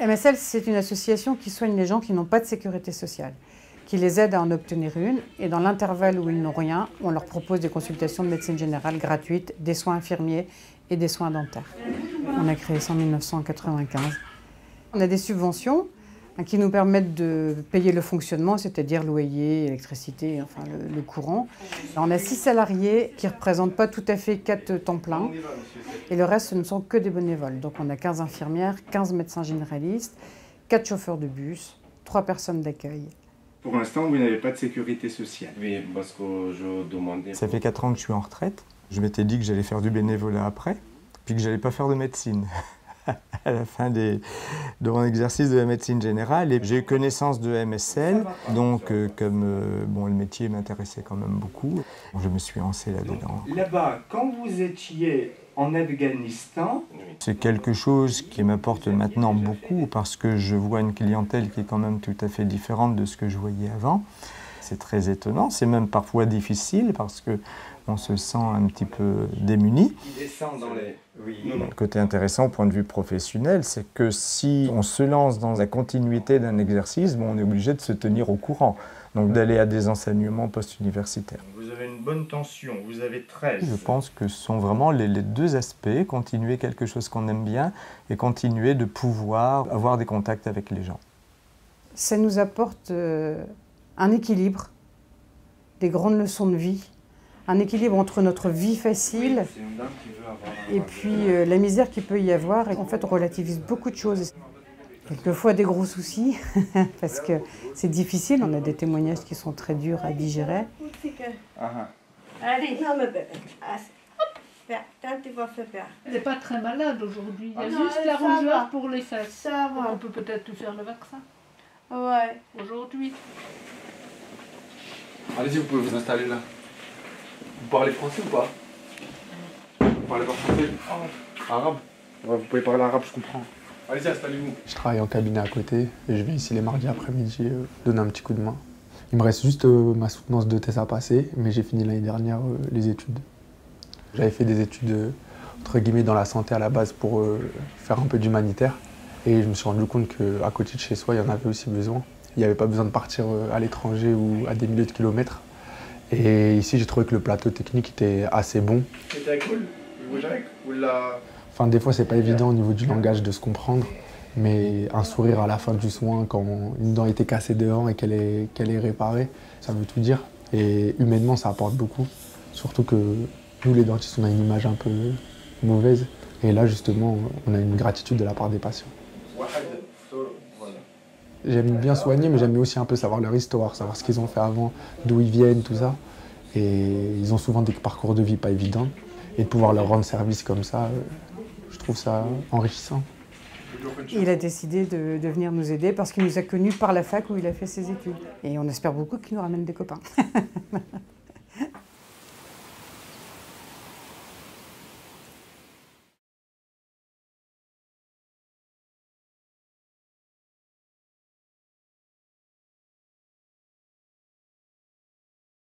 MSL, c'est une association qui soigne les gens qui n'ont pas de sécurité sociale, qui les aide à en obtenir une. Et dans l'intervalle où ils n'ont rien, on leur propose des consultations de médecine générale gratuites, des soins infirmiers et des soins dentaires. On a créé ça en 1995. On a des subventions qui nous permettent de payer le fonctionnement, c'est-à-dire loyer, électricité, enfin le courant. On a 6 salariés qui ne représentent pas tout à fait 4 temps plein. Et le reste, ce ne sont que des bénévoles. Donc on a 15 infirmières, 15 médecins généralistes, 4 chauffeurs de bus, 3 personnes d'accueil. Pour l'instant, vous n'avez pas de sécurité sociale. Oui, parce que je demandais... Ça fait 4 ans que je suis en retraite. Je m'étais dit que j'allais faire du bénévolat après, puis que j'allais pas faire de médecine. À la fin de mon exercice de la médecine générale, et j'ai eu connaissance de MSL, donc comme le métier m'intéressait quand même beaucoup, je me suis lancé là-dedans. Là-bas, quand vous étiez en Afghanistan... C'est quelque chose qui m'apporte maintenant beaucoup parce que je vois une clientèle qui est quand même tout à fait différente de ce que je voyais avant. C'est très étonnant, c'est même parfois difficile parce qu'on se sent un petit peu démuni. Le côté intéressant au point de vue professionnel, c'est que si on se lance dans la continuité d'un exercice, on est obligé de se tenir au courant, donc d'aller à des enseignements post-universitaires. Vous avez une bonne tension, vous avez 13. Je pense que ce sont vraiment les deux aspects, continuer quelque chose qu'on aime bien et continuer de pouvoir avoir des contacts avec les gens. Ça nous apporte un équilibre, des grandes leçons de vie, un équilibre entre notre vie facile et puis la misère qu'il peut y avoir. Et en fait, on relativise beaucoup de choses. Quelquefois des gros soucis, parce que c'est difficile, on a des témoignages qui sont très durs à digérer. Allez, non, mais tu vas faire. Elle n'est pas très malade aujourd'hui, il y a juste la rougeur pour les fesses. Ça va. On peut peut-être lui faire le vaccin. Ouais. Aujourd'hui. Allez-y, vous pouvez vous installer là. Vous parlez français ou pas? Vous parlez pas français? Arabe? Ouais, vous pouvez parler arabe, je comprends. Allez-y, installez-vous. Je travaille en cabinet à côté et je vais ici les mardis après-midi donner un petit coup de main. Il me reste juste ma soutenance de thèse à passer, mais j'ai fini l'année dernière les études. J'avais fait des études entre guillemets dans la santé à la base pour faire un peu d'humanitaire et je me suis rendu compte qu'à côté de chez soi, il y en avait aussi besoin. Il n'y avait pas besoin de partir à l'étranger ou à des milliers de kilomètres. Et ici, j'ai trouvé que le plateau technique était assez bon. C'était cool? Enfin, des fois, c'est pas évident au niveau du langage de se comprendre, mais un sourire à la fin du soin, quand une dent était cassée dehors et qu'elle est réparée, ça veut tout dire. Et humainement, ça apporte beaucoup. Surtout que nous, les dentistes, on a une image un peu mauvaise. Et là, justement, on a une gratitude de la part des patients. J'aime bien soigner, mais j'aime aussi un peu savoir leur histoire, savoir ce qu'ils ont fait avant, d'où ils viennent, tout ça. Et ils ont souvent des parcours de vie pas évidents. Et de pouvoir leur rendre service comme ça, je trouve ça enrichissant. Il a décidé de venir nous aider parce qu'il nous a connus par la fac où il a fait ses études. Et on espère beaucoup qu'il nous ramène des copains.